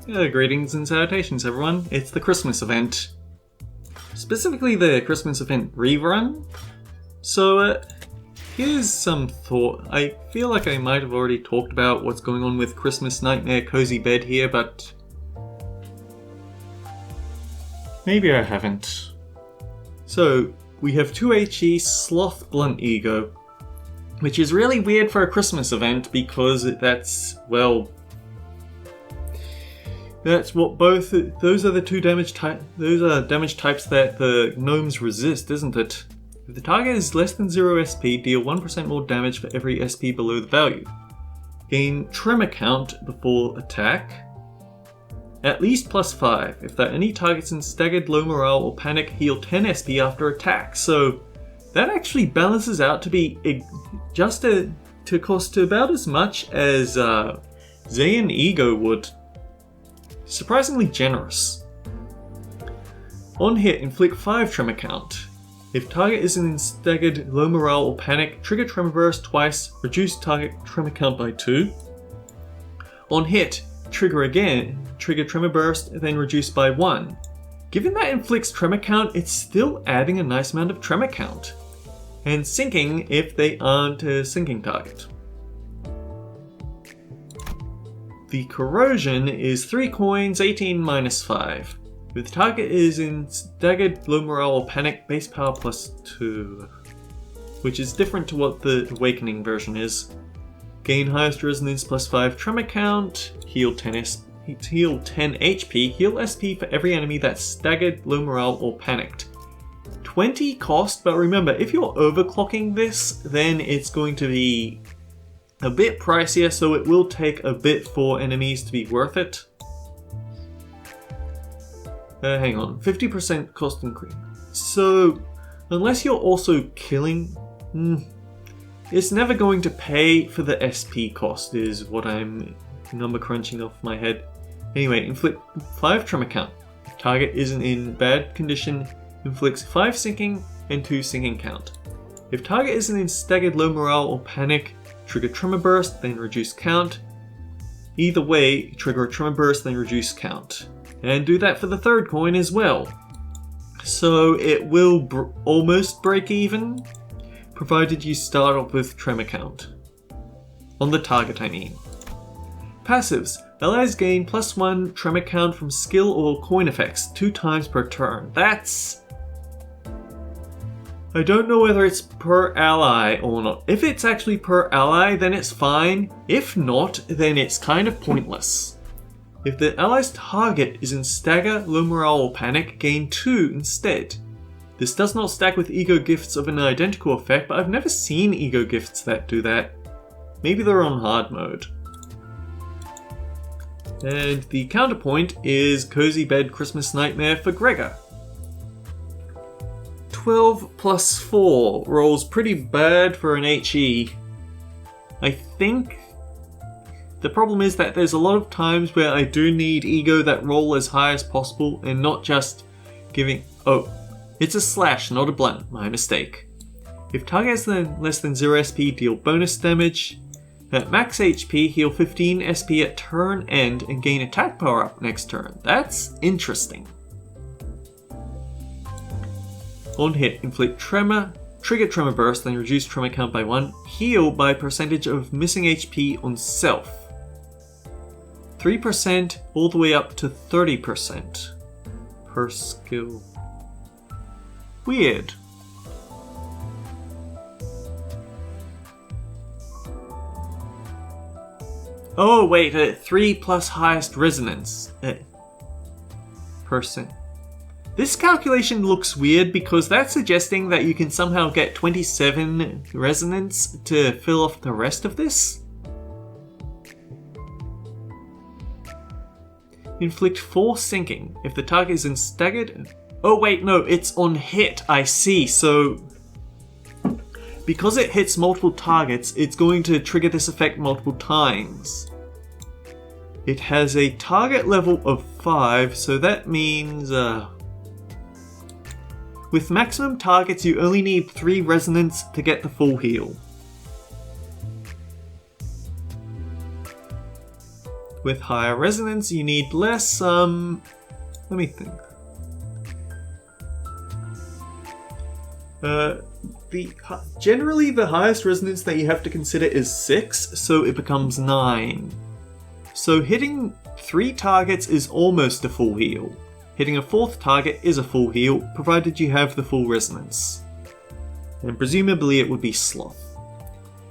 Greetings and salutations everyone, it's the Christmas event. Specifically the Christmas event rerun. So here's some thought. I feel like I might have already talked about what's going on with Christmas Nightmare Cozy Bed here, but maybe I haven't. So we have 2 HE Sloth Blunt Ego, which is really weird for a Christmas event because that's what those are the two damage types. Those are damage types that the gnomes resist, isn't it? If the target is less than 0 SP, deal 1% more damage for every SP below the value. Gain Tremor count before attack. At least +5. If there are any targets in staggered, low morale, or panic, heal 10 SP after attack. So that actually balances out to be to cost about as much as Zayn Ego would. Surprisingly generous. On hit, inflict 5 Tremor count. If target is in staggered, low morale, or panic, trigger Tremor Burst twice, reduce target Tremor count by 2. On hit, trigger again, trigger Tremor Burst, then reduce by 1. Given that inflicts Tremor count, it's still adding a nice amount of Tremor count. And sinking if they aren't a sinking target. The corrosion is 3 coins, 18 minus 5. If the target is in staggered, low morale, or panic, base power +2. Which is different to what the awakening version is. Gain highest resonance +5 tremor count, heal 10 HP, heal SP for every enemy that's staggered, low morale, or panicked. 20 cost, but remember, if you're overclocking this, then it's going to be a bit pricier, so it will take a bit for enemies to be worth it. Hang on, 50% cost increase. So, unless you're also killing, it's never going to pay for the SP cost, is what I'm number crunching off my head. Anyway, inflict 5 tremor count. If target isn't in bad condition, inflicts 5 sinking and 2 sinking count. If target isn't in staggered, low morale, or panic, trigger Tremor Burst, then reduce count. Either way, trigger a Tremor Burst, then reduce count. And do that for the third coin as well. So it will almost break even, provided you start off with Tremor count. On the target, I mean. Passives. Allies gain +1 Tremor count from skill or coin effects 2 times per turn. I don't know whether it's per ally or not. If it's actually per ally, then it's fine. If not, then it's kind of pointless. If the ally's target is in stagger, low morale, or panic, gain 2 instead. This does not stack with ego gifts of an identical effect, but I've never seen ego gifts that do that. Maybe they're on hard mode. And the counterpoint is Cozy Bed Christmas Nightmare for Gregor. 12 plus 4 rolls pretty bad for an HE. I think the problem is that there's a lot of times where I do need ego that roll as high as possible and not just giving... Oh, it's a slash, not a blunt, my mistake. If target has less than 0 SP, deal bonus damage. At max HP, heal 15 SP at turn end and gain attack power up next turn. That's interesting. On hit, inflict tremor, trigger Tremor Burst, then reduce tremor count by 1, heal by percentage of missing HP on self. 3% all the way up to 30% per skill. Weird. Oh wait, 3 plus highest resonance. Percent. This calculation looks weird because that's suggesting that you can somehow get 27 resonance to fill off the rest of this. Inflict 4 sinking. If the target is in staggered... Oh wait, no, it's on hit, I see. So, because it hits multiple targets, it's going to trigger this effect multiple times. It has a target level of 5, so that means... With maximum targets, you only need 3 resonance to get the full heal. With higher resonance, you need less, let me think. Generally the highest resonance that you have to consider is 6, so it becomes 9. So hitting 3 targets is almost a full heal. Hitting a 4th target is a full heal, provided you have the full resonance. And presumably it would be Sloth.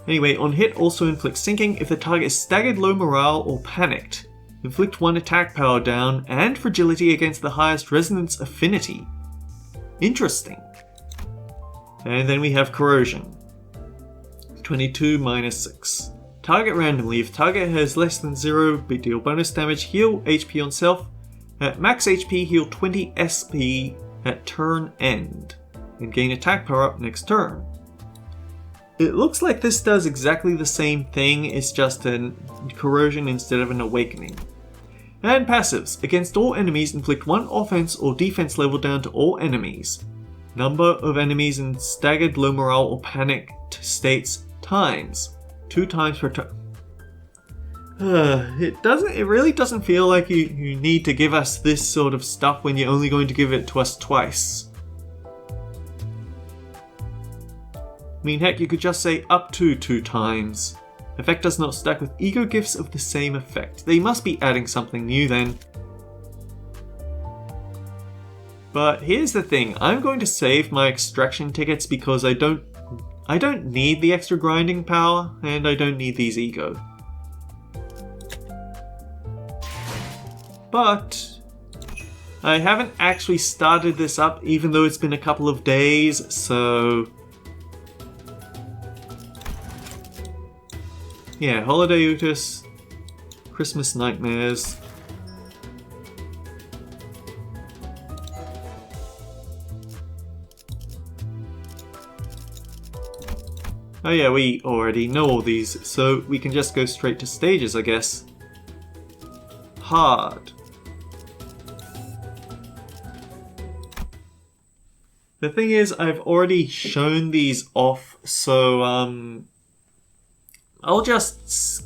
Anyway, on hit also inflicts sinking if the target is staggered, low morale, or panicked. Inflict 1 attack power down and fragility against the highest resonance affinity. Interesting. And then we have corrosion. 22 minus 6. Target randomly. If target has less than 0, deal bonus damage, heal HP on self. At max HP, heal 20 SP at turn end. And gain attack power up next turn. It looks like this does exactly the same thing, it's just a corrosion instead of an awakening. And passives. Against all enemies, inflict 1 offense or defense level down to all enemies. Number of enemies in staggered, low morale, or panicked states times. 2 times per turn. It really doesn't feel like you need to give us this sort of stuff when you're only going to give it to us twice. I mean, heck, you could just say up to 2 times. Effect does not stack with ego gifts of the same effect. They must be adding something new then. But here's the thing, I'm going to save my extraction tickets because I don't need the extra grinding power, and I don't need these ego. But I haven't actually started this up even though it's been a couple of days, so yeah, Holiday Utis, Christmas Nightmares. Oh yeah, we already know all these, so we can just go straight to stages, I guess. Hard. The thing is, I've already shown these off, so I'll just...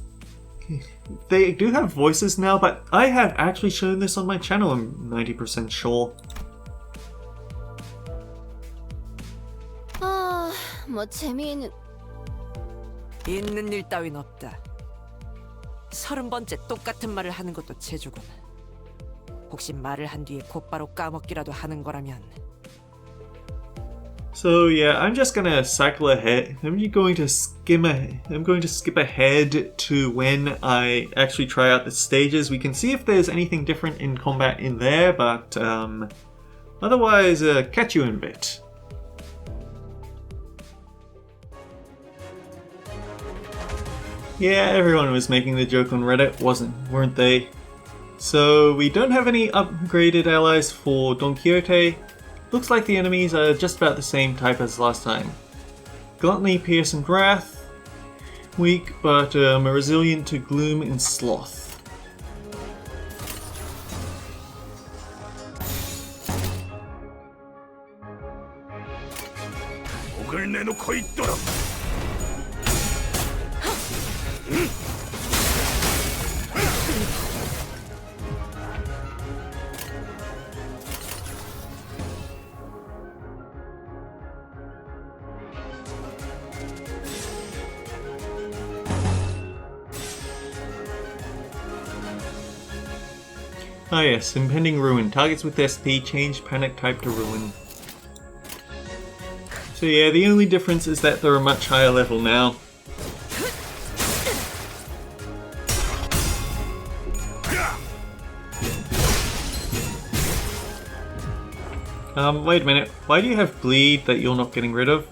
They do have voices now, but I have actually shown this on my channel, I'm 90% sure. 뭐 재미있는... 있는 일 따윈 없다. 30번째 똑같은 말을 하는 것도 재주군. 혹시 말을 한 뒤에 곧바로 까먹기라도 하는 거라면. So yeah, I'm just gonna cycle ahead. I'm going to skip ahead to when I actually try out the stages. We can see if there's anything different in combat in there, but otherwise, catch you in a bit. Yeah, everyone was making the joke on Reddit, weren't they? So we don't have any upgraded allies for Don Quixote. Looks like the enemies are just about the same type as last time. Gluttony, Pierce, and Wrath. Weak, but are resilient to Gloom and Sloth. Ah yes, Impending Ruin. Targets with SP change panic type to Ruin. So yeah, the only difference is that they're a much higher level now. Wait a minute. Why do you have bleed that you're not getting rid of?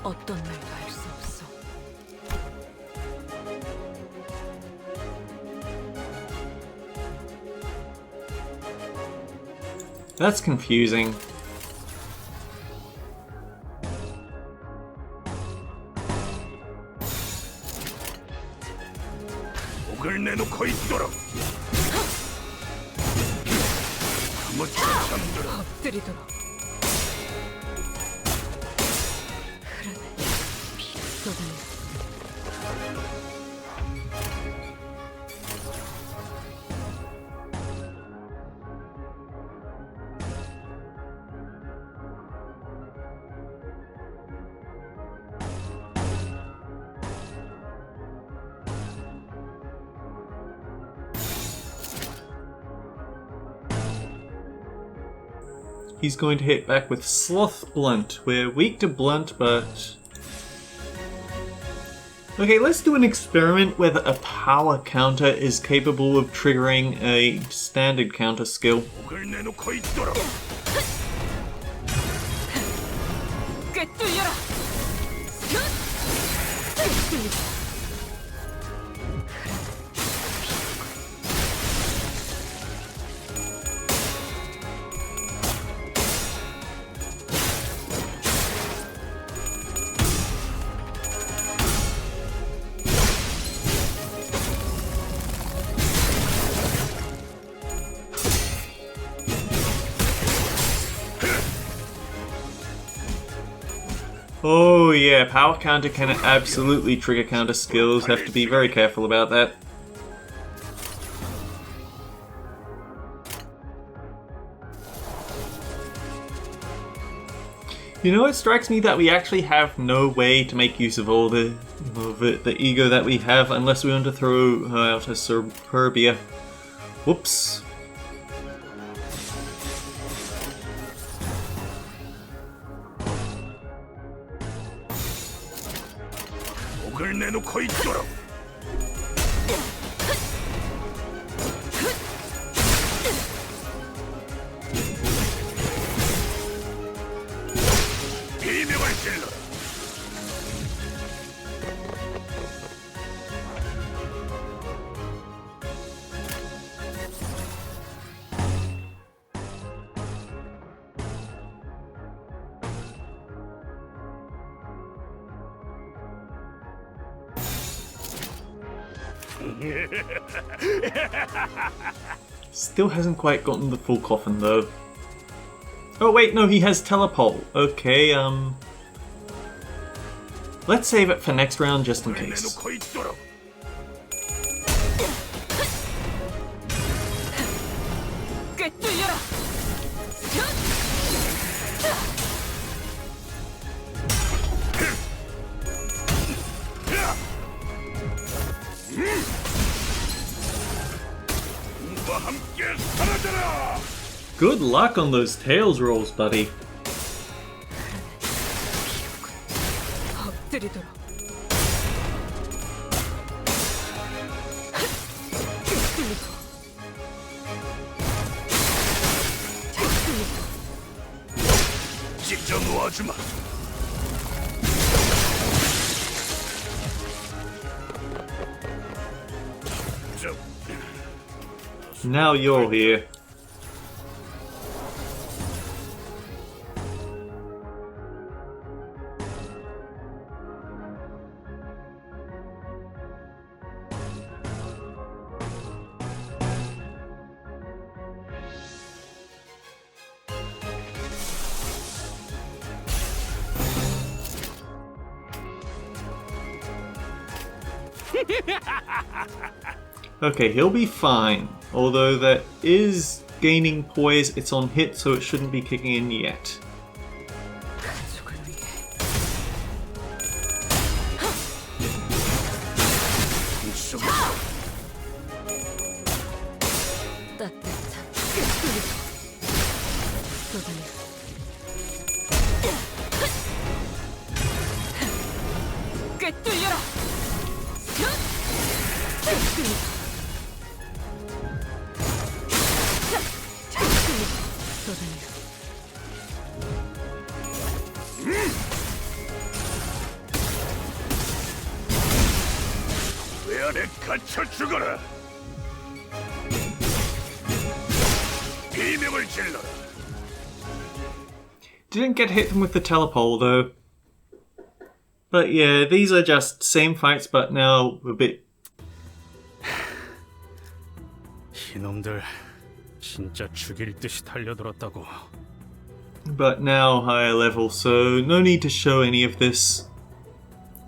어떤 말도 할 수 없어. That's confusing. 엎드리도록. He's going to hit back with Sloth Blunt. We're weak to Blunt, but... Okay, let's do an experiment whether a power counter is capable of triggering a standard counter skill. Oh yeah, power counter can absolutely trigger counter skills, have to be very careful about that. You know, it strikes me that we actually have no way to make use of all the ego that we have unless we want to throw her out as Superbia. Whoops. Still hasn't quite gotten the full coffin though. Oh wait, no, he has telepole. Okay, let's save it for next round just in case. Good luck on those tails rolls, buddy. Now you're here. Okay, he'll be fine. Although that is gaining poise, it's on hit, so it shouldn't be kicking in yet. Didn't get hit them with the telepole though. But yeah, these are just same fights but now a bit... 이놈들 진짜 죽일 듯이 달려들었다고. But now higher level, so no need to show any of this.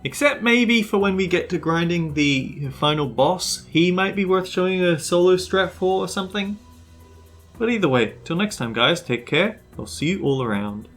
Except maybe for when we get to grinding the final boss, he might be worth showing a solo strat for or something. But either way, till next time guys, take care, I'll see you all around.